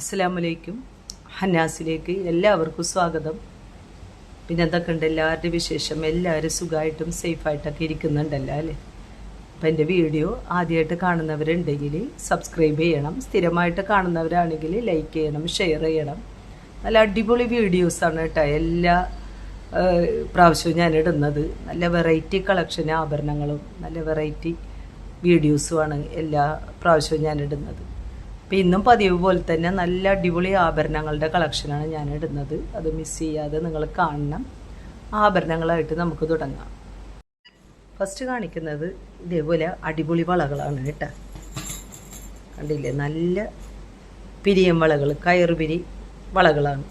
അസ്സലാമലൈക്കും. ഹന്നാസിലേക്ക് എല്ലാവർക്കും സ്വാഗതം. പിന്നെ എന്തൊക്കെ ഉണ്ട് എല്ലാവരുടെ വിശേഷം? എല്ലാവരും സുഖമായിട്ടും സേഫായിട്ടൊക്കെ ഇരിക്കുന്നുണ്ടല്ലോ അല്ലേ? അപ്പം എൻ്റെ വീഡിയോ ആദ്യമായിട്ട് കാണുന്നവരുണ്ടെങ്കിൽ സബ്സ്ക്രൈബ് ചെയ്യണം. സ്ഥിരമായിട്ട് കാണുന്നവരാണെങ്കിൽ ലൈക്ക് ചെയ്യണം, ഷെയർ ചെയ്യണം. നല്ല അടിപൊളി വീഡിയോസാണ് കേട്ടോ എല്ലാ പ്രാവശ്യവും ഞാൻ ഇടുന്നത്. നല്ല വെറൈറ്റി കളക്ഷൻ ആഭരണങ്ങളും നല്ല വെറൈറ്റി വീഡിയോസുമാണ് എല്ലാ പ്രാവശ്യവും ഞാൻ ഇടുന്നത്. അപ്പം ഇന്നും പതിവ് പോലെ തന്നെ നല്ല അടിപൊളി ആഭരണങ്ങളുടെ കളക്ഷനാണ് ഞാൻ ഇടുന്നത്. അത് മിസ് ചെയ്യാതെ നിങ്ങൾ കാണണം. ആഭരണങ്ങളായിട്ട് നമുക്ക് തുടങ്ങാം. ഫസ്റ്റ് കാണിക്കുന്നത് ഇതേപോലെ അടിപൊളി വളകളാണ് കേട്ടോ. കണ്ടില്ലേ, നല്ല പിരിയം വളകൾ, കയറുപിരി വളകളാണ്.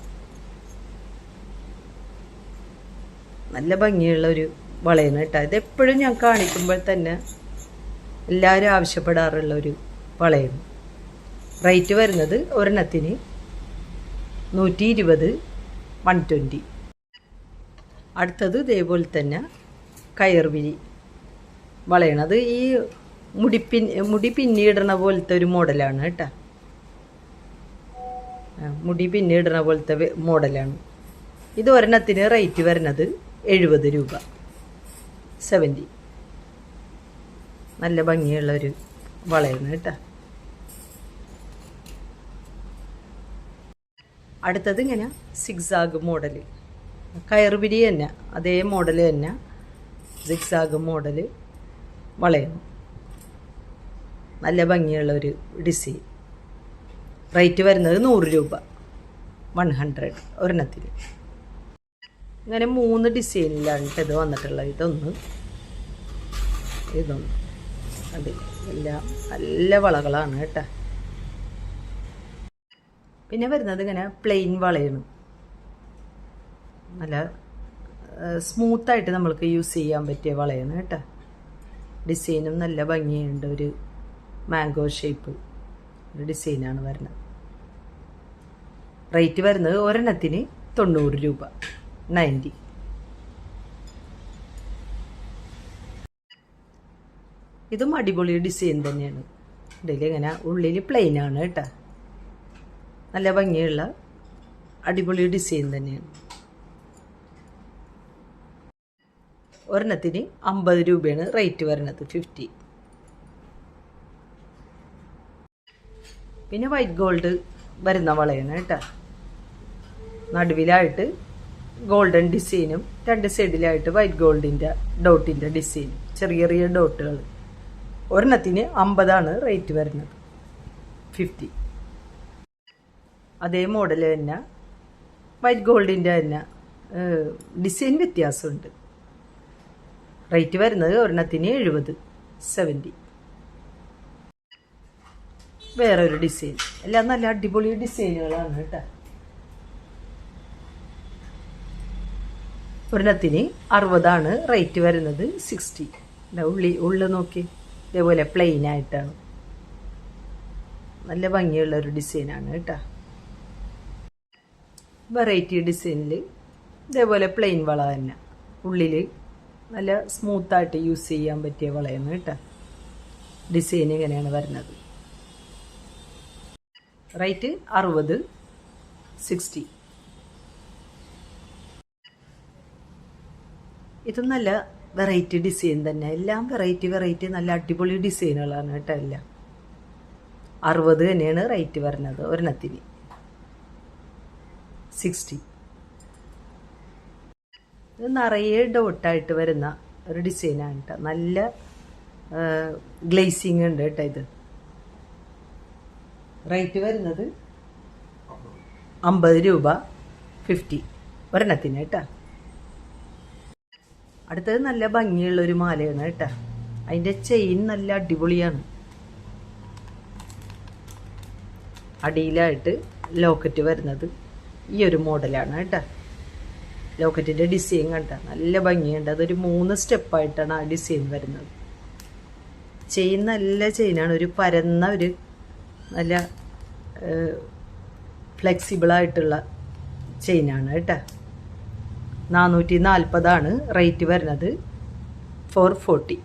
നല്ല ഭംഗിയുള്ള ഒരു വളയാണ് കേട്ടോ. ഇതെപ്പോഴും ഞാൻ കാണിക്കുമ്പോൾ തന്നെ എല്ലാവരും ആവശ്യപ്പെടാറുള്ള ഒരു വളയാണ്. റേറ്റ് വരുന്നത് ഒരെണ്ണത്തിന് 120, 120. അടുത്തത് ഇതേപോലെ തന്നെ കയർവിരി വളയാണ്. അത് ഈ മുടി പിന്നിടണ പോലത്തെ ഒരു മോഡലാണ് കേട്ടോ. മുടി പിന്നിടണ പോലത്തെ മോഡലാണ്. ഇത് ഒരെണ്ണത്തിന് റേറ്റ് വരുന്നത് 70 രൂപ, 70. നല്ല ഭംഗിയുള്ളൊരു വളയാണ് കേട്ടോ. അടുത്തത് ഇങ്ങനെ സിക്സാഗ് മോഡൽ, കയറുപിരി തന്നെ അതേ മോഡൽ തന്നെ സിക്സാഗ് മോഡൽ വളയാണ്. നല്ല ഭംഗിയുള്ളൊരു ഡിസൈൻ. റേറ്റ് വരുന്നത് 100 രൂപ, 100 ഒരെണ്ണത്തിന്. ഇങ്ങനെ 3 ഡിസൈനിലാണ് ഇത് വന്നിട്ടുള്ളത്. ഇതൊന്ന് അതിൽ എല്ലാം നല്ല വളകളാണ് കേട്ടോ. പിന്നെ വരുന്നത് ഇങ്ങനെ പ്ലെയിൻ വളയാണ്. നല്ല സ്മൂത്തായിട്ട് നമ്മൾക്ക് യൂസ് ചെയ്യാൻ പറ്റിയ വളയാണ് കേട്ടോ. ഡിസൈനും നല്ല ഭംഗിയുണ്ട്. ഒരു മാംഗോ ഷേപ്പ് ഒരു ഡിസൈനാണ് വരുന്നത്. റേറ്റ് വരുന്നത് ഒരെണ്ണത്തിന് 90 രൂപ, 90. ഇതും അടിപൊളി ഡിസൈൻ തന്നെയാണ്. ഇതിൽ ഇങ്ങനെ ഉള്ളിൽ പ്ലെയിൻ ആണ് കേട്ടോ. നല്ല ഭംഗിയുള്ള അടിപൊളി ഡിസൈൻ തന്നെയാണ്. ഒരെണ്ണത്തിന് 50 രൂപയാണ് റേറ്റ് വരുന്നത്, 50. പിന്നെ വൈറ്റ് ഗോൾഡ് വരുന്ന വളയാണ് കേട്ടോ. നടുവിലായിട്ട് ഗോൾഡൻ ഡിസൈനും 2 സൈഡിലായിട്ട് വൈറ്റ് ഗോൾഡിൻ്റെ ഡോട്ടിൻ്റെ ഡിസൈനും, ചെറിയ ചെറിയ ഡോട്ടുകൾ. ഒരെണ്ണത്തിന് 50 റേറ്റ് വരുന്നത്, 50. അതേ മോഡൽ തന്നെ വൈറ്റ് ഗോൾഡിൻ്റെ തന്നെ ഡിസൈൻ വ്യത്യാസമുണ്ട്. റേറ്റ് വരുന്നത് ഒരെണ്ണത്തിന് 70, 70. വേറൊരു ഡിസൈൻ. എല്ലാം നല്ല അടിപൊളി ഡിസൈനുകളാണ് കേട്ടോ. ഒരെണ്ണത്തിന് 60 റേറ്റ് വരുന്നത്, 60. ഉള്ളു നോക്കി ഇതേപോലെ പ്ലെയിൻ ആയിട്ടാണ്. നല്ല ഭംഗിയുള്ള ഒരു ഡിസൈനാണ് കേട്ടോ. വെറൈറ്റി ഡിസൈനിൽ ഇതേപോലെ പ്ലെയിൻ വള തന്നെ, ഉള്ളിൽ നല്ല സ്മൂത്തായിട്ട് യൂസ് ചെയ്യാൻ പറ്റിയ വളയാണ് കേട്ടോ. ഡിസൈൻ ഇങ്ങനെയാണ് വരുന്നത്. റേറ്റ് 60, 60. ഇതും നല്ല വെറൈറ്റി ഡിസൈൻ തന്നെ. എല്ലാം വെറൈറ്റി നല്ല അടിപൊളി ഡിസൈനുകളാണ് കേട്ടോ. എല്ലാം 60 തന്നെയാണ് റേറ്റ് വരുന്നത് ഒരെണ്ണത്തിന്, 60. ഇത് നിറയെ ഡോട്ടായിട്ട് വരുന്ന ഒരു ഡിസൈനാണ് കേട്ടോ. നല്ല ഗ്ലേസിങ് ഉണ്ട് കേട്ടോ. ഇത് റേറ്റ് വരുന്നത് 50 രൂപ, 50 ഒരെണ്ണത്തിന് കേട്ടോ. അടുത്തത് നല്ല ഭംഗിയുള്ളൊരു മാലയാണ് കേട്ടോ. അതിൻ്റെ ചെയിൻ നല്ല അടിപൊളിയാണ്. അടിയിലായിട്ട് ലോക്കറ്റ് വരുന്നത് ഈ ഒരു മോഡലാണ് കേട്ടോ. ലോക്കറ്റിൻ്റെ ഡിസൈൻ കണ്ട നല്ല ഭംഗിയുണ്ട്. അതൊരു 3 സ്റ്റെപ്പായിട്ടാണ് ആ ഡിസൈൻ വരുന്നത്. ചെയിൻ നല്ല ചെയിനാണ്. ഒരു പരന്ന ഒരു നല്ല ഫ്ലെക്സിബിളായിട്ടുള്ള ചെയിനാണ് കേട്ടോ. 440 റേറ്റ് വരുന്നത്, 440.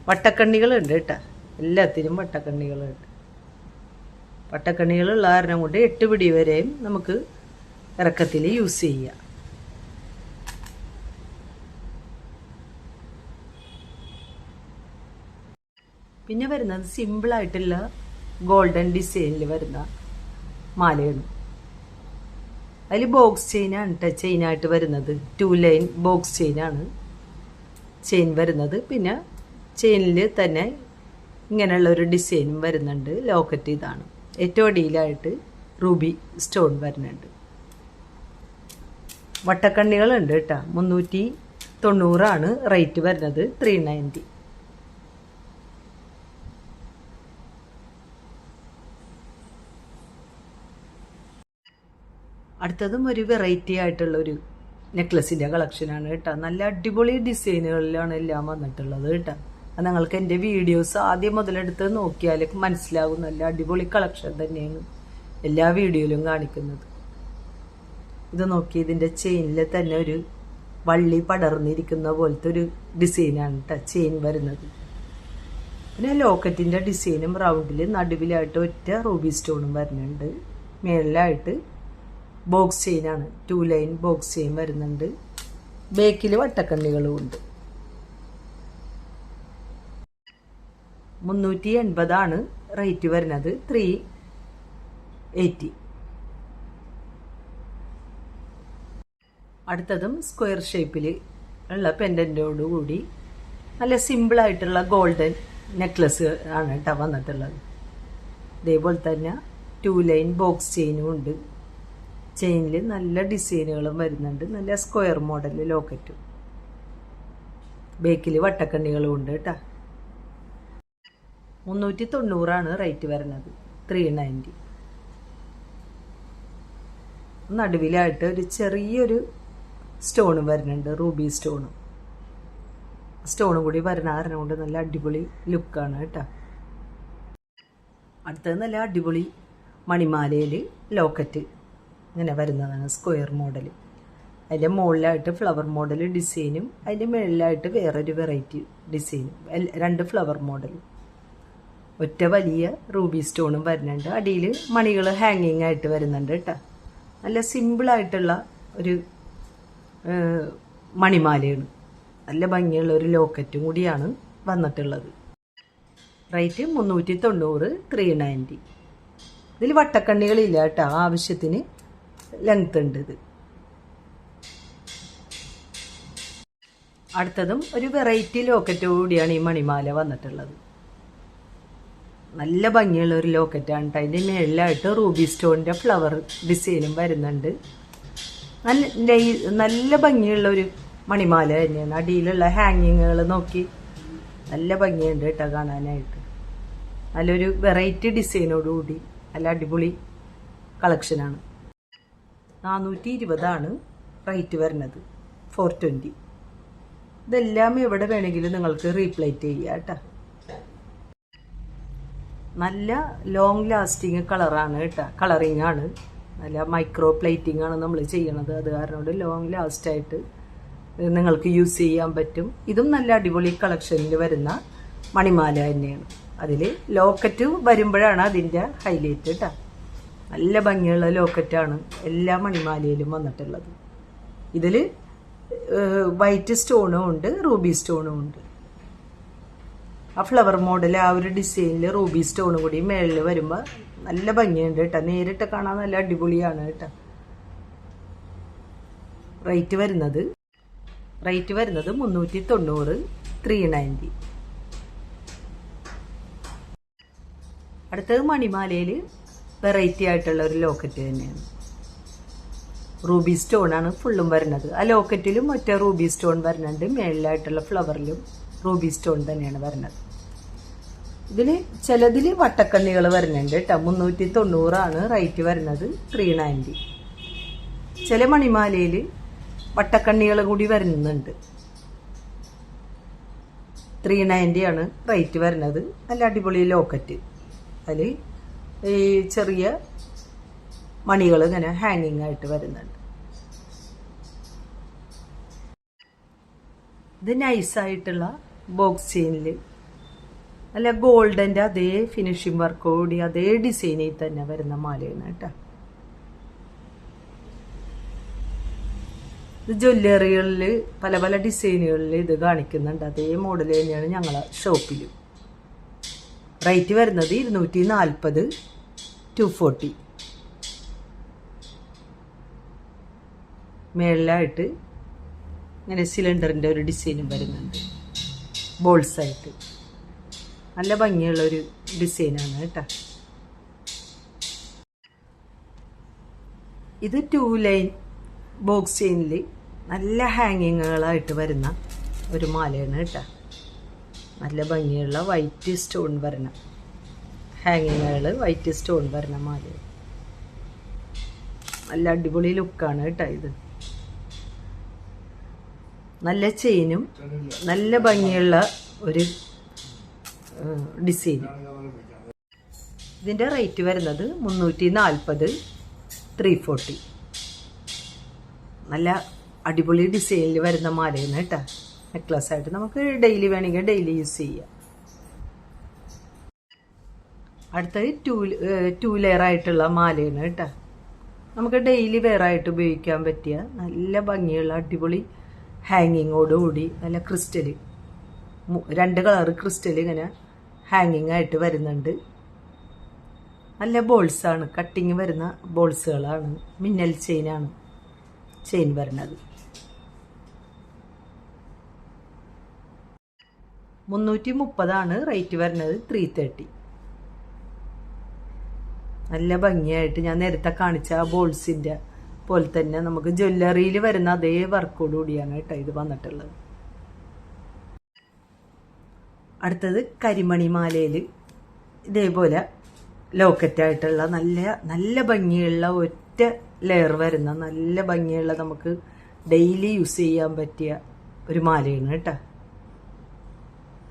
വട്ടക്കണ്ണികളുണ്ട് കേട്ടോ. എല്ലാത്തിനും വട്ടക്കണ്ണികളുണ്ട്. വട്ടക്കണ്ണികളുള്ള കാരണം കൊണ്ട് 8 പിടി വരെയും നമുക്ക് ഇറക്കത്തിൽ യൂസ് ചെയ്യാം. പിന്നെ വരുന്നത് സിമ്പിളായിട്ടുള്ള ഗോൾഡൻ ഡിസൈനിൽ വരുന്ന മാലയാണ്. അതിൽ ബോക്സ് ചെയിനാണ് കേട്ടോ ചെയിനായിട്ട് വരുന്നത്. 2 ലൈൻ ബോക്സ് ചെയിനാണ് ചെയിൻ വരുന്നത്. പിന്നെ ചെയിനിൽ തന്നെ ഇങ്ങനെയുള്ളൊരു ഡിസൈനും വരുന്നുണ്ട്. ലോക്കറ്റ് ഇതാണ്. ഏറ്റവും അടിയിലായിട്ട് റൂബി സ്റ്റോൺ വരുന്നുണ്ട്. വട്ടക്കണ്ണികളുണ്ട് കേട്ടോ. 390 റേറ്റ് വരുന്നത്. 390. അടുത്തതും ഒരു വെറൈറ്റി ആയിട്ടുള്ളൊരു നെക്ലസിൻ്റെ കളക്ഷനാണ് കേട്ടോ. നല്ല അടിപൊളി ഡിസൈനുകളിലാണ് എല്ലാം വന്നിട്ടുള്ളത് കേട്ടോ. അത് നിങ്ങൾക്ക് എൻ്റെ വീഡിയോസ് ആദ്യം മുതലെടുത്ത് നോക്കിയാൽ മനസ്സിലാകും. നല്ല അടിപൊളി കളക്ഷൻ തന്നെയാണ് എല്ലാ വീഡിയോയിലും കാണിക്കുന്നത്. ഇത് നോക്കി, ഇതിൻ്റെ ചെയിനിൽ തന്നെ ഒരു വള്ളി പടർന്നിരിക്കുന്ന പോലത്തെ ഒരു ഡിസൈനാണ് കേട്ടോ ചെയിൻ വരുന്നത്. പിന്നെ ലോക്കറ്റിൻ്റെ ഡിസൈനും റൗണ്ടിൽ നടുവിലായിട്ട് ഒറ്റ റൂബി സ്റ്റോണും വരുന്നുണ്ട്. മേളിലായിട്ട് ബോക്സ് ചെയിനാണ്. 2 ലൈൻ ബോക്സ് ചെയിൻ വരുന്നുണ്ട്. ബേക്കിൽ വട്ടക്കണ്ണികളും ഉണ്ട്. 380 റേറ്റ് വരുന്നത്. 380. അടുത്തതും സ്ക്വയർ ഷേപ്പിൽ ഉള്ള പെൻഡൻറ്റോട് കൂടി നല്ല സിമ്പിളായിട്ടുള്ള ഗോൾഡൻ നെക്ലസ് ആണ് കേട്ടോ വന്നിട്ടുള്ളത്. ഇതേപോലെ തന്നെ 2 ലൈൻ ബോക്സ് ചെയിനും ഉണ്ട്. ചെയിനിൽ നല്ല ഡിസൈനുകളും വരുന്നുണ്ട്. നല്ല സ്ക്വയർ മോഡൽ ലോക്കറ്റും. ബേക്കിൽ വട്ടക്കണ്ണികളും ഉണ്ട് കേട്ടോ. 390 റേറ്റ് വരുന്നത്. 390. നടുവിലായിട്ട് ഒരു ചെറിയൊരു സ്റ്റോണും വരുന്നുണ്ട്. റൂബി സ്റ്റോണും കൂടി വരുന്ന കാരണം കൊണ്ട് നല്ല അടിപൊളി ലുക്കാണ് കേട്ടോ. അടുത്തത് നല്ല അടിപൊളി മണിമാലയിൽ ലോക്കറ്റ് ഇങ്ങനെ വരുന്നതാണ്. Square model. അതിൻ്റെ മുകളിലായിട്ട് ഫ്ലവർ മോഡൽ ഡിസൈനും അതിൻ്റെ മുകളിലായിട്ട് വേറൊരു വെറൈറ്റി ഡിസൈനും 2 ഫ്ലവർ മോഡലും ഒറ്റ വലിയ റൂബി സ്റ്റോണും വരുന്നുണ്ട്. അടിയിൽ മണികൾ ഹാങ്ങിങ് ആയിട്ട് വരുന്നുണ്ട് കേട്ടോ. നല്ല സിമ്പിളായിട്ടുള്ള ഒരു മണിമാലയാണ്. നല്ല ഭംഗിയുള്ള ഒരു ലോക്കറ്റും കൂടിയാണ് വന്നിട്ടുള്ളത്. റേറ്റ് 390. 390. ഇതിൽ വട്ടക്കണ്ണികളില്ല കേട്ടോ. ആവശ്യത്തിന് ലെങ്ത് ഉണ്ട് ഇത്. അടുത്തതും ഒരു വെറൈറ്റി ലോക്കറ്റ് കൂടിയാണ് ഈ മണിമാല വന്നിട്ടുള്ളത്. നല്ല ഭംഗിയുള്ള ഒരു ലോക്കറ്റാണ് കേട്ടോ. അതിൻ്റെ മേളിലായിട്ട് റൂബി സ്റ്റോണിൻ്റെ ഫ്ലവർ ഡിസൈനും വരുന്നുണ്ട്. നല്ല ഭംഗിയുള്ള ഒരു മണിമാല തന്നെയാണ്. അടിയിലുള്ള ഹാങ്ങിങ്ങുകൾ നോക്കി നല്ല ഭംഗിയുണ്ട് കേട്ടോ കാണാനായിട്ട്. നല്ലൊരു വെറൈറ്റി ഡിസൈനോടുകൂടി നല്ല അടിപൊളി കളക്ഷനാണ്. 420 റേറ്റ് വരുന്നത്. 420. ഇതെല്ലാം എവിടെ വേണമെങ്കിലും നിങ്ങൾക്ക് റീപ്ലേറ്റ് ചെയ്യാം കേട്ടോ. നല്ല ലോങ് ലാസ്റ്റിങ് കളറാണ് കേട്ടോ. കളറിങ് ആണ്. നല്ല മൈക്രോ പ്ലേറ്റിംഗ് ആണ് നമ്മൾ ചെയ്യണത്. അത് കാരണം കൊണ്ട് ലോങ് ലാസ്റ്റായിട്ട് നിങ്ങൾക്ക് യൂസ് ചെയ്യാൻ പറ്റും. ഇതും നല്ല അടിപൊളി കളക്ഷനിൽ വരുന്ന മണിമാല തന്നെയാണ്. അതിൽ ലോക്കറ്റ് വരുമ്പോഴാണ് അതിൻ്റെ ഹൈലൈറ്റ് കേട്ടോ. നല്ല ഭംഗിയുള്ള ലോക്കറ്റാണ് എല്ലാ മണിമാലയിലും വന്നിട്ടുള്ളത്. ഇതിൽ വൈറ്റ് സ്റ്റോണും ഉണ്ട്, റൂബി സ്റ്റോണും ഉണ്ട്. ആ ഫ്ലവർ മോഡൽ ആ ഒരു ഡിസൈനിൽ റൂബി സ്റ്റോണും കൂടി മേളിൽ വരുമ്പോൾ നല്ല ഭംഗിയുണ്ട് കേട്ടോ. നേരിട്ട് കാണാൻ നല്ല അടിപൊളിയാണ് കേട്ടോ. റേറ്റ് വരുന്നത് 390. 390. അടുത്തത് മണിമാലയിൽ വെറൈറ്റി ആയിട്ടുള്ള ഒരു ലോക്കറ്റ് തന്നെയാണ്. റൂബി സ്റ്റോണാണ് ഫുള്ളും വരുന്നത്. ആ ലോക്കറ്റിലും ഒറ്റ റൂബി സ്റ്റോൺ വരുന്നുണ്ട്. മേളിലായിട്ടുള്ള ഫ്ലവറിലും റൂബി സ്റ്റോൺ തന്നെയാണ് വരുന്നത്. ഇതിൽ ചിലതിൽ വട്ടക്കണ്ണികൾ വരുന്നുണ്ട് കേട്ടോ. 390 റേറ്റ് വരുന്നത്. 390. ചില മണിമാലയിൽ വട്ടക്കണ്ണികൾ കൂടി വരുന്നുണ്ട്. 390 റേറ്റ് വരുന്നത്. നല്ല അടിപൊളി ലോക്കറ്റ്. അതിൽ ഈ ചെറിയ മണികൾ ഇങ്ങനെ ഹാങ്ങിങ് ആയിട്ട് വരുന്നുണ്ട്. ഇത് നൈസായിട്ടുള്ള ബോക്സ് ചെയിനിൽ അല്ല ഗോൾഡൻ്റെ അതേ ഫിനിഷിങ് വർക്കോടി അതേ ഡിസൈനിൽ തന്നെ വരുന്ന മാലയാണ് കേട്ടോ. ഇത് ജ്വല്ലറികളിൽ പല പല ഡിസൈനുകളിൽ ഇത് കാണിക്കുന്നുണ്ട്. അതേ മോഡൽ തന്നെയാണ് ഞങ്ങളെ ഷോപ്പിൽ. റേറ്റ് വരുന്നത് 240, 240. മേളിലായിട്ട് ഇങ്ങനെ സിലിണ്ടറിൻ്റെ ഒരു ഡിസൈനും വരുന്നുണ്ട്, ബോൾസായിട്ട്. നല്ല ഭംഗിയുള്ളൊരു ഡിസൈനാണ് കേട്ടോ. ഇത് 2 ലൈൻ ബോക്സ് ചെയിനിൽ നല്ല ഹാങ്ങിങ്ങുകളായിട്ട് വരുന്ന ഒരു മാലയാണ് കേട്ടോ. നല്ല ഭംഗിയുള്ള വൈറ്റ് സ്റ്റോൺ വരണ ഹാങ്ങിങ്ങുകൾ, വൈറ്റ് സ്റ്റോൺ വരണ മാലയാണ്. നല്ല അടിപൊളി ലുക്കാണ് കേട്ടോ ഇത്. നല്ല ചെയിനും നല്ല ഭംഗിയുള്ള ഒരു ഡിസൈൻ. ഇതിൻ്റെ റേറ്റ് വരുന്നത് 340, 340. നല്ല അടിപൊളി ഡിസൈനിൽ വരുന്ന മാലയാണ് കേട്ടോ. നെക്ലസ് ആയിട്ട് നമുക്ക് ഡെയിലി വേണമെങ്കിൽ ഡെയിലി യൂസ് ചെയ്യാം. അടുത്തത് 2 ലെയർ ആയിട്ടുള്ള മാലയാണ് കേട്ടോ. നമുക്ക് ഡെയിലി വെയർ ആയിട്ട് ഉപയോഗിക്കാൻ പറ്റിയ നല്ല ഭംഗിയുള്ള അടിപൊളി ഹാങ്ങിങ്ങോടുകൂടി നല്ല ക്രിസ്റ്റൽ, 2 കളർ ക്രിസ്റ്റൽ ഇങ്ങനെ ഹാങ്ങിങ് ആയിട്ട് വരുന്നുണ്ട്. നല്ല ബോൾസാണ്, കട്ടിങ് വരുന്ന ബോൾസുകളാണ്. മിന്നൽ ചെയിനാണ് ചെയിൻ വരുന്നത്. 330 റേറ്റ് വരുന്നത്. 330. നല്ല ഭംഗിയായിട്ട് ഞാൻ നേരത്തെ കാണിച്ച ആ ബോൾസിൻ്റെ പോലെ തന്നെ നമുക്ക് ജ്വല്ലറിയിൽ വരുന്ന അതേ വർക്കോടുകൂടിയാണ് കേട്ടോ ഇത് വന്നിട്ടുള്ളത്. അടുത്തത് കരിമണി മാലയിൽ ഇതേപോലെ ലോക്കറ്റായിട്ടുള്ള നല്ല നല്ല ഭംഗിയുള്ള ഒറ്റ ലെയർ വരുന്ന നല്ല ഭംഗിയുള്ള നമുക്ക് ഡെയിലി യൂസ് ചെയ്യാൻ പറ്റിയ ഒരു മാലയാണ് കേട്ടോ.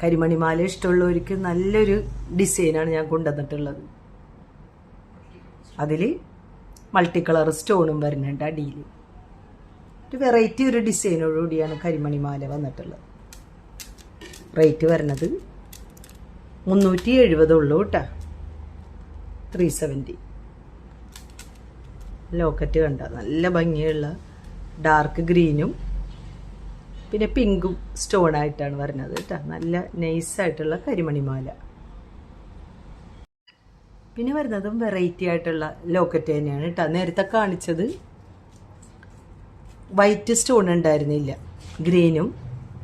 കരിമണി മാല ഇഷ്ടമുള്ളവർക്ക് നല്ലൊരു ഡിസൈനാണ് ഞാൻ കൊണ്ടുവന്നിട്ടുള്ളത്. അതിൽ മൾട്ടി കളർ സ്റ്റോണും വരുന്നുണ്ട് അടിയിൽ. ഒരു വെറൈറ്റി ഒരു ഡിസൈനോടുകൂടിയാണ് കരിമണി മാല വന്നിട്ടുള്ളത്. റേറ്റ് വരുന്നത് 370 ഉള്ളൂ കേട്ടോ. 370. ലോക്കറ്റ് കണ്ട നല്ല ഭംഗിയുള്ള ഡാർക്ക് ഗ്രീനും പിന്നെ പിങ്കും സ്റ്റോണായിട്ടാണ് വരുന്നത് കേട്ടോ. നല്ല നൈസായിട്ടുള്ള കരിമണിമാല. പിന്നെ വരുന്നതും വെറൈറ്റി ആയിട്ടുള്ള ലോക്കറ്റ് തന്നെയാണ് കേട്ടോ. നേരത്തെ കാണിച്ചത് വൈറ്റ് സ്റ്റോൺ ഉണ്ടായിരുന്നില്ല, ഗ്രീനും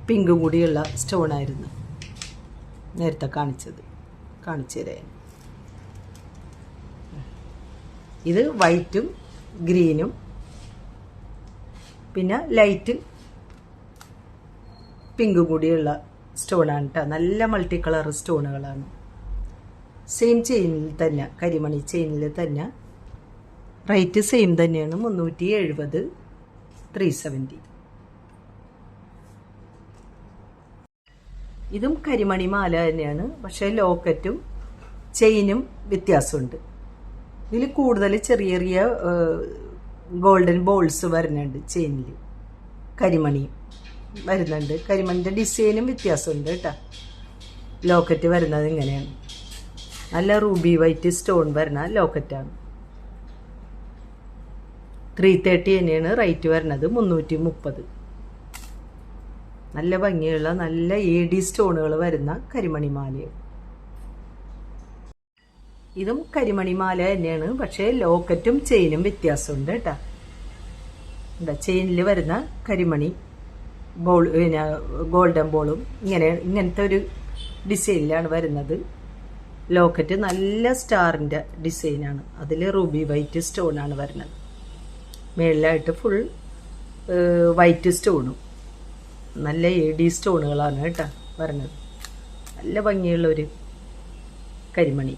പിങ്കും കൂടിയുള്ള സ്റ്റോണായിരുന്നു നേരത്തെ കാണിച്ചു തരാൻ. ഇത് വൈറ്റും ഗ്രീനും പിന്നെ ലൈറ്റ് പിങ്കും കൂടിയുള്ള സ്റ്റോണാണ് കേട്ടോ. നല്ല മൾട്ടി കളർ സ്റ്റോണുകളാണ്. സെയിം ചെയിനിൽ തന്നെ, കരിമണി ചെയിനിൽ തന്നെ. റേറ്റ് സെയിം തന്നെയാണ്. 370, 370. ഇതും കരിമണി മാല തന്നെയാണ്, പക്ഷേ ലോക്കറ്റും ചെയിനും വ്യത്യാസമുണ്ട്. ഇതിൽ കൂടുതൽ ചെറിയ ചെറിയ ഗോൾഡൻ ബോൾസ് വരുന്നുണ്ട് ചെയിനിൽ. കരിമണി വരുന്നുണ്ട്. കരിമണിൻ്റെ ഡിസൈനും വ്യത്യാസമുണ്ട് കേട്ടോ. ലോക്കറ്റ് വരുന്നത് ഇങ്ങനെയാണ്. നല്ല റൂബി വൈറ്റ് സ്റ്റോൺ വരുന്ന ലോക്കറ്റാണ്. 330 തന്നെയാണ് റേറ്റ് വരുന്നത്. 330. നല്ല ഭംഗിയുള്ള നല്ല AD സ്റ്റോണുകൾ വരുന്ന കരിമണി മാലയാണ്. ഇതും കരിമണി മാല തന്നെയാണ്, പക്ഷേ ലോക്കറ്റും ചെയിനും വ്യത്യാസമുണ്ട് കേട്ടോ. എന്താ ചെയിനിൽ വരുന്ന കരിമണി ബോൾ, പിന്നെ ഗോൾഡൻ ബോളും ഇങ്ങനത്തെ ഒരു ഡിസൈനിലാണ് വരുന്നത്. ലോക്കറ്റ് നല്ല സ്റ്റാറിൻ്റെ ഡിസൈനാണ്. അതിൽ റൂബി വൈറ്റ് സ്റ്റോണാണ് വരുന്നത്. മേളിലായിട്ട് ഫുൾ വൈറ്റ് സ്റ്റോണും നല്ല AD സ്റ്റോണുകളാണ് കേട്ടോ വരുന്നത്. നല്ല ഭംഗിയുള്ളൊരു കരിമണി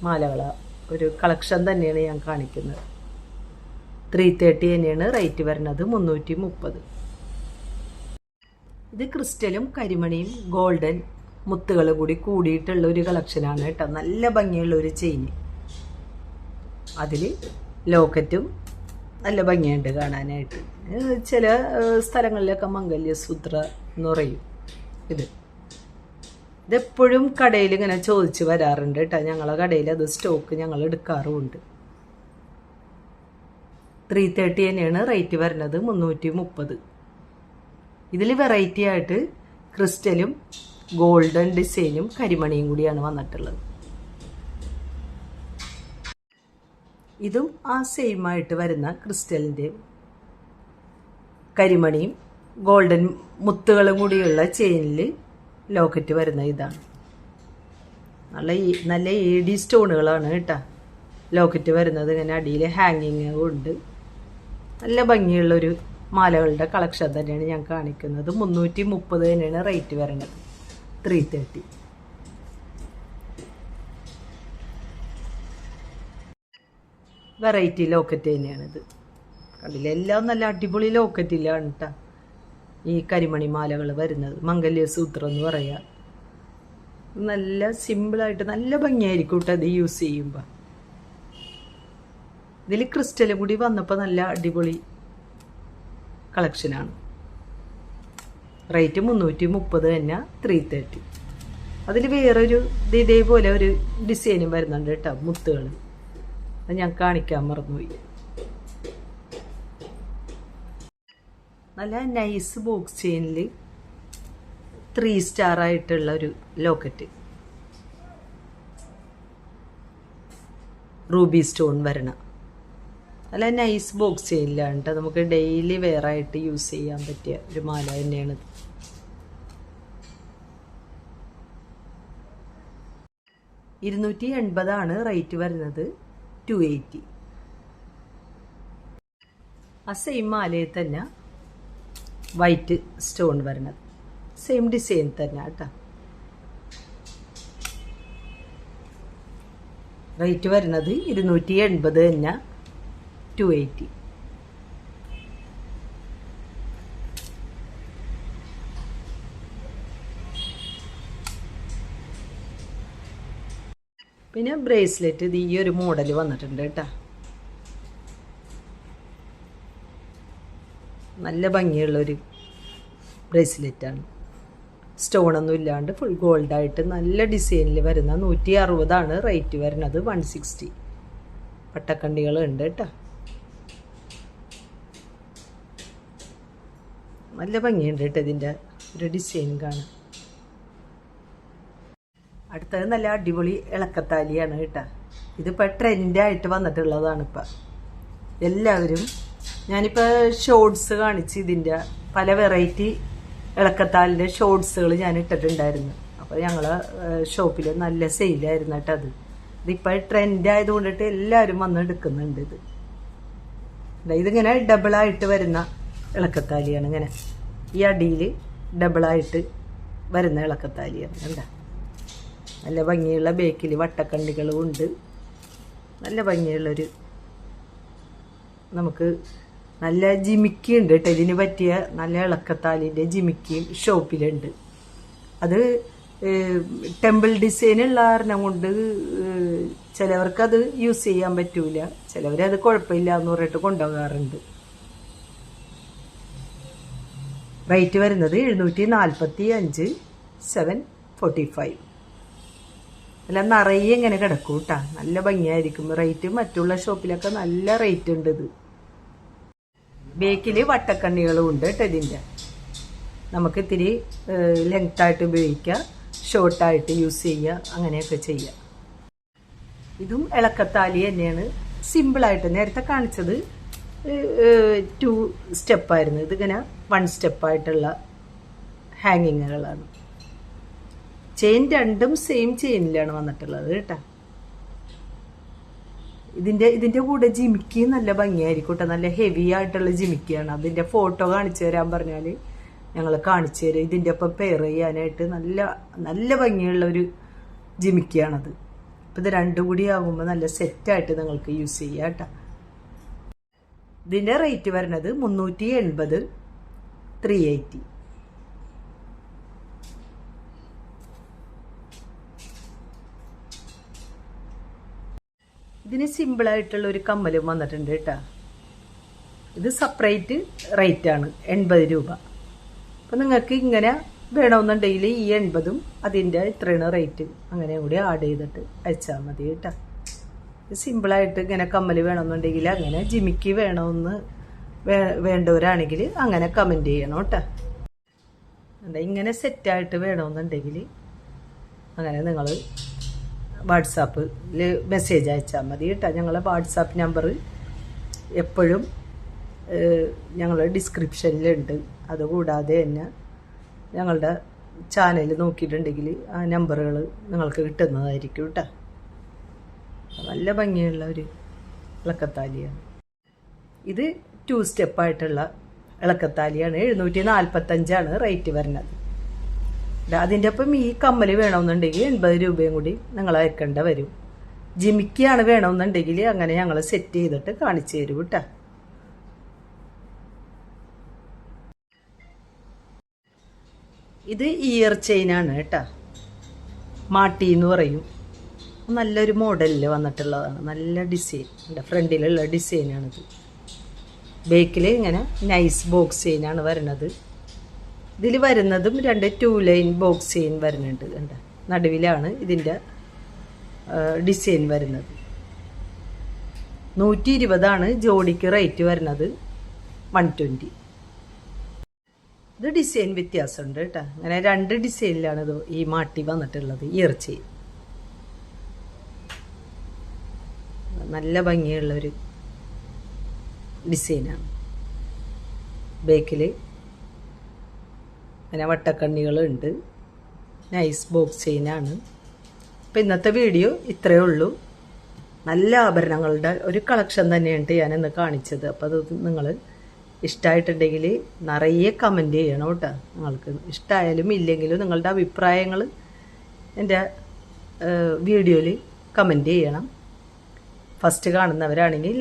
മാലകള ഒരു കളക്ഷൻ തന്നെയാണ് ഞാൻ കാണിക്കുന്നത്. 330 തന്നെയാണ് റേറ്റ് വരുന്നത്. 330. ഇത് ക്രിസ്റ്റലും കരിമണിയും ഗോൾഡൻ മുത്തുകൾ കൂടിയിട്ടുള്ള ഒരു കളക്ഷനാണ് കേട്ടോ. നല്ല ഭംഗിയുള്ള ഒരു ചെയിൻ. അതിൽ ലോക്കറ്റും നല്ല ഭംഗിയുണ്ട് കാണാനായിട്ട്. ചില സ്ഥലങ്ങളിലൊക്കെ മംഗല്യസൂത്ര എന്ന് പറയും. ഇത് ഇതെപ്പോഴും കടയിൽ ഇങ്ങനെ ചോദിച്ച് വരാറുണ്ട് കേട്ടോ. ഞങ്ങളെ കടയിൽ അത് സ്റ്റോക്ക് ഞങ്ങൾ എടുക്കാറുമുണ്ട്. 330 തന്നെയാണ് റേറ്റ് വരുന്നത്, 330. ഇതിൽ വെറൈറ്റി ആയിട്ട് ക്രിസ്റ്റലും ഗോൾഡൻ ഡിസൈനും കരിമണിയും കൂടിയാണ് വന്നിട്ടുള്ളത്. ഇതും ആ സെയിം ആയിട്ട് വരുന്ന ക്രിസ്റ്റലിൻ്റെ കരിമണിയും ഗോൾഡൻ മുത്തുകളും കൂടിയുള്ള ചെയിനിൽ ലോക്കറ്റ് വരുന്ന ഇതാണ്. നല്ല AD സ്റ്റോണുകളാണ് കേട്ടോ ലോക്കറ്റ് വരുന്നത്. ഇങ്ങനെ അടിയിൽ ഹാങ്ങിങ് ഉണ്ട്. നല്ല ഭംഗിയുള്ളൊരു മാലകളുടെ കളക്ഷൻ തന്നെയാണ് ഞാൻ കാണിക്കുന്നത്. 330 തന്നെയാണ് റേറ്റ് വരുന്നത്, 330. വെറൈറ്റി ലോക്കറ്റ് തന്നെയാണിത്. കണ്ടില്ല, എല്ലാം നല്ല അടിപൊളി ലോക്കറ്റിലാണ് കേട്ടോ ഈ കരിമണി മാലകൾ വരുന്നത്. മംഗല്യസൂത്രം എന്ന് പറയാം. നല്ല സിമ്പിളായിട്ട് നല്ല ഭംഗിയായിരിക്കും കേട്ടോ അത് യൂസ് ചെയ്യുമ്പോൾ. ഇതിൽ ക്രിസ്റ്റലും കൂടി വന്നപ്പോൾ നല്ല അടിപൊളി കളക്ഷനാണ്. റേറ്റ് 330 തന്നെ, 330. അതിൽ വേറൊരു ഇതേപോലെ ഒരു ഡിസൈനും വരുന്നുണ്ട് കേട്ടോ, മുത്തുകൾ. അത് ഞാൻ കാണിക്കാൻ മറന്നുപോയി. നല്ല നൈസ് ബോക്സ് ചെയിനിൽ 3 സ്റ്റാർ ആയിട്ടുള്ള ഒരു ലോക്കറ്റ്, റൂബി സ്റ്റോൺ വരണം. നല്ല നൈസ് ബോക്സ് ചെയിനിലാണ് കേട്ടോ. നമുക്ക് ഡെയിലി വെയർ ആയിട്ട് യൂസ് ചെയ്യാൻ പറ്റിയ ഒരു മാല തന്നെയാണിത്. $280 റേറ്റ് വരുന്നത്, 280. ആ സെയിം മാലയിൽ തന്നെ വൈറ്റ് സ്റ്റോൺ വരുന്നത്, സെയിം ഡിസൈൻ തന്നെ കേട്ടോ. റേറ്റ് വരുന്നത് 280 തന്നെ, 280. പിന്നെ ബ്രേസ്ലെറ്റ് ഇത് ഈ ഒരു മോഡൽ വന്നിട്ടുണ്ട് കേട്ടോ. നല്ല ഭംഗിയുള്ളൊരു ബ്രേസ്ലെറ്റാണ്. സ്റ്റോണൊന്നും ഇല്ലാണ്ട് ഫുൾ ഗോൾഡായിട്ട് നല്ല ഡിസൈനിൽ വരുന്ന 160 റേറ്റ് വരുന്നത്, 160. പട്ടക്കണ്ണികളുണ്ട് കേട്ടോ. നല്ല ഭംഗിയുണ്ട് കേട്ടോ ഇതിൻ്റെ ഒരു ഡിസൈൻ കാണാൻ. അടുത്തത് നല്ല അടിപൊളി ഇളക്കത്താലിയാണ് കേട്ടോ. ഇതിപ്പോൾ ട്രെൻഡായിട്ട് വന്നിട്ടുള്ളതാണ്. ഇപ്പം എല്ലാവരും, ഞാനിപ്പോൾ ഷോർട്സ് കാണിച്ച് ഇതിൻ്റെ പല വെറൈറ്റി ഇളക്കത്താലിൻ്റെ ഷോർട്സുകൾ ഞാൻ ഇട്ടിട്ടുണ്ടായിരുന്നു. അപ്പോൾ ഞങ്ങളെ ഷോപ്പിൽ നല്ല സെയിലായിരുന്നു കേട്ടോ അത്. ഇതിപ്പോൾ ട്രെൻഡായത് കൊണ്ടിട്ട് എല്ലാവരും വന്ന് എടുക്കുന്നുണ്ട്. ഇതിങ്ങനെ ഡബിളായിട്ട് വരുന്ന ഇളക്കത്താലിയാണ്. ഇങ്ങനെ ഈ അടിയിൽ ഡബിളായിട്ട് വരുന്ന ഇളക്കത്താലിയാണ്. കണ്ട നല്ല ഭംഗിയുള്ള ബേക്കിൽ വട്ടക്കണ്ണികളും ഉണ്ട്. നല്ല ഭംഗിയുള്ളൊരു, നമുക്ക് നല്ല ജിമിക്കി ഉണ്ട് കേട്ടോ. ഇതിന് പറ്റിയ നല്ല ഇളക്കത്താലിൻ്റെ ജിമിക്കിയും ഷോപ്പിലുണ്ട്. അത് ടെമ്പിൾ ഡിസൈനുള്ള കാരണം കൊണ്ട് ചിലവർക്കത് യൂസ് ചെയ്യാൻ പറ്റൂല, ചിലവരത് കുഴപ്പമില്ല എന്ന് പറഞ്ഞിട്ട് കൊണ്ടുപോകാറുണ്ട്. റേറ്റ് വരുന്നത് 745, 745. എല്ലാം നിറയെ ഇങ്ങനെ കിടക്കും കേട്ടോ. നല്ല ഭംഗിയായിരിക്കും. റേറ്റ് മറ്റുള്ള ഷോപ്പിലൊക്കെ നല്ല റേറ്റ് ഉണ്ട്. ഇത് ബേക്കിൽ വട്ടക്കണ്ണികളും ഉണ്ട് കേട്ടോ. ഇതിൻ്റെ നമുക്ക് ഇത്തിരി ലെങ്ത്തായിട്ട് ഉപയോഗിക്കാം, ഷോർട്ടായിട്ട് യൂസ് ചെയ്യുക, അങ്ങനെയൊക്കെ ചെയ്യാം. ഇതും ഇളക്കത്താലി തന്നെയാണ്, സിമ്പിളായിട്ട്. നേരത്തെ കാണിച്ചത് 2 സ്റ്റെപ്പായിരുന്നു. ഇതിങ്ങനെ 1 സ്റ്റെപ്പായിട്ടുള്ള ഹാങ്ങിങ്ങുകളാണ്. ചെയിൻ രണ്ടും സെയിം ചെയിനിലാണ് വന്നിട്ടുള്ളത് കേട്ടോ. ഇതിൻ്റെ കൂടെ ജിമിക്കി നല്ല ഭംഗിയായിരിക്കും കേട്ടോ. നല്ല ഹെവി ആയിട്ടുള്ള ജിമിക്കിയാണ്. അതിൻ്റെ ഫോട്ടോ കാണിച്ചു തരാൻ പറഞ്ഞാൽ ഞങ്ങൾ കാണിച്ചു തരും. ഇതിൻ്റെ ഒപ്പം പെയർ ചെയ്യാനായിട്ട് നല്ല നല്ല ഭംഗിയുള്ള ഒരു ജിമിക്കിയാണത്. അപ്പം ഇത് രണ്ടും കൂടി ആകുമ്പോൾ നല്ല സെറ്റായിട്ട് നിങ്ങൾക്ക് യൂസ് ചെയ്യാം കേട്ടോ. ഇതിൻ്റെ റേറ്റ് വരുന്നത് 380, 380. ഇതിന് സിമ്പിളായിട്ടുള്ള ഒരു കമ്മലും വന്നിട്ടുണ്ട് കേട്ടോ. ഇത് സെപ്പറേറ്റ് റേറ്റാണ്, 80 രൂപ. അപ്പം നിങ്ങൾക്ക് ഇങ്ങനെ വേണമെന്നുണ്ടെങ്കിൽ ഈ 80 അതിൻ്റെ ഇത്രയാണ് റേറ്റ് അങ്ങനെ കൂടി ആഡ് ചെയ്തിട്ട് അയച്ചാൽ മതി കേട്ടോ. സിമ്പിളായിട്ട് ഇങ്ങനെ കമ്മൽ വേണമെന്നുണ്ടെങ്കിൽ അങ്ങനെ, ജിമിക്ക് വേണമെന്ന് വേണ്ടവരാണെങ്കിൽ അങ്ങനെ കമൻറ്റ് ചെയ്യണം കേട്ടോ. എന്താ ഇങ്ങനെ സെറ്റായിട്ട് വേണമെന്നുണ്ടെങ്കിൽ അങ്ങനെ നിങ്ങൾ വാട്സാപ്പിൽ മെസ്സേജ് അയച്ചാൽ മതി കേട്ടോ. ഞങ്ങളെ വാട്സാപ്പ് നമ്പർ എപ്പോഴും ഞങ്ങൾ ഡിസ്ക്രിപ്ഷനിലുണ്ട്. അതുകൂടാതെ തന്നെ ഞങ്ങളുടെ ചാനൽ നോക്കിയിട്ടുണ്ടെങ്കിൽ ആ നമ്പറുകൾ നിങ്ങൾക്ക് കിട്ടുന്നതായിരിക്കും കേട്ടോ. നല്ല ഭംഗിയുള്ള ഒരു ഇളക്കത്താലിയാണ് ഇത്. 2 സ്റ്റെപ്പായിട്ടുള്ള ഇളക്കത്താലിയാണ്. 745 റേറ്റ് വരുന്നത്. അതിൻ്റെ ഒപ്പം ഈ കമ്മൽ വേണമെന്നുണ്ടെങ്കിൽ 80 രൂപയും കൂടി നിങ്ങൾ അയക്കേണ്ട വരും. ജിമിക്കാണ് വേണമെന്നുണ്ടെങ്കിൽ അങ്ങനെ ഞങ്ങൾ സെറ്റ് ചെയ്തിട്ട് കാണിച്ചു തരും കേട്ടോ. ഇത് ഇയർ ചെയിനാണ് കേട്ടോ. മാട്ടി എന്ന് പറയും. നല്ലൊരു മോഡലിൽ വന്നിട്ടുള്ളതാണ്. നല്ല ഡിസൈൻ, ഫ്രണ്ടിലുള്ള ഡിസൈനാണിത്. ബേക്കിൽ ഇങ്ങനെ നൈസ് ബോക്സ് ചെയിനാണ് വരുന്നത്. ഇതിൽ വരുന്നതും 2 2 ലൈൻ ബോക്സ് ചെയിൻ വരുന്നുണ്ട്. കണ്ട നടുവിലാണ് ഇതിൻ്റെ ഡിസൈൻ വരുന്നത്. 120 ജോഡിക്ക് റേറ്റ് വരുന്നത്. 120. ഇത് ഡിസൈൻ വ്യത്യാസമുണ്ട് കേട്ടോ. അങ്ങനെ 2 ഡിസൈനിലാണ് ഇത് ഈ മാട്ടി വന്നിട്ടുള്ളത്. ഇയർ ചെയിൻ നല്ല ഭംഗിയുള്ളൊരു ഡിസൈനാണ്. ബേക്കിൽ അങ്ങനെ വട്ടക്കണ്ണികളുണ്ട്. Nice box ചെയിനാണ്. അപ്പം ഇന്നത്തെ വീഡിയോ ഇത്രയേ ഉള്ളൂ. നല്ല ആഭരണങ്ങളുടെ ഒരു കളക്ഷൻ തന്നെയാണ് ഞാനിന്ന് കാണിച്ചത്. അപ്പോൾ അത് നിങ്ങൾ ഇഷ്ടമായിട്ടുണ്ടെങ്കിൽ നിറയെ കമൻറ്റ് ചെയ്യണം കേട്ടോ. നിങ്ങൾക്ക് ഇഷ്ടമായാലും ഇല്ലെങ്കിലും നിങ്ങളുടെ അഭിപ്രായങ്ങൾ എൻ്റെ വീഡിയോയിൽ കമൻറ്റ് ചെയ്യണം. ഫസ്റ്റ് കാണുന്നവരാണെങ്കിൽ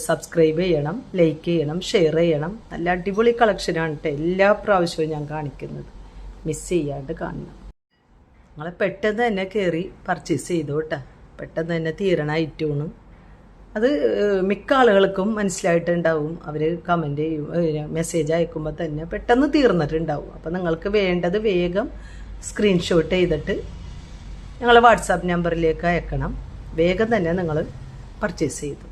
സബ്സ്ക്രൈബ് ചെയ്യണം, ലൈക്ക് ചെയ്യണം, ഷെയർ ചെയ്യണം. നല്ല അടിപൊളി കളക്ഷനാണ് കേട്ടോ എല്ലാ പ്രാവശ്യവും ഞാൻ കാണിക്കുന്നത്. മിസ് ചെയ്യാണ്ട് കാണണം. നിങ്ങളെ പെട്ടെന്ന് തന്നെ കയറി പർച്ചേസ് ചെയ്തു കേട്ടോ. പെട്ടെന്ന് തന്നെ തീരണ ഐറ്റമാണ് അത്. മിക്ക ആളുകൾക്കും മനസ്സിലായിട്ടുണ്ടാവും. അവർ കമൻറ്റ് ചെയ്യും, മെസ്സേജ് അയക്കുമ്പോൾ തന്നെ പെട്ടെന്ന് തീർന്നിട്ടുണ്ടാവും. അപ്പോൾ നിങ്ങൾക്ക് വേണ്ടത് വേഗം സ്ക്രീൻഷോട്ട് ചെയ്തിട്ട് ഞങ്ങൾ വാട്സാപ്പ് നമ്പറിലേക്ക് അയക്കണം. വേഗം തന്നെ നിങ്ങൾ പർച്ചേസ് ചെയ്തു.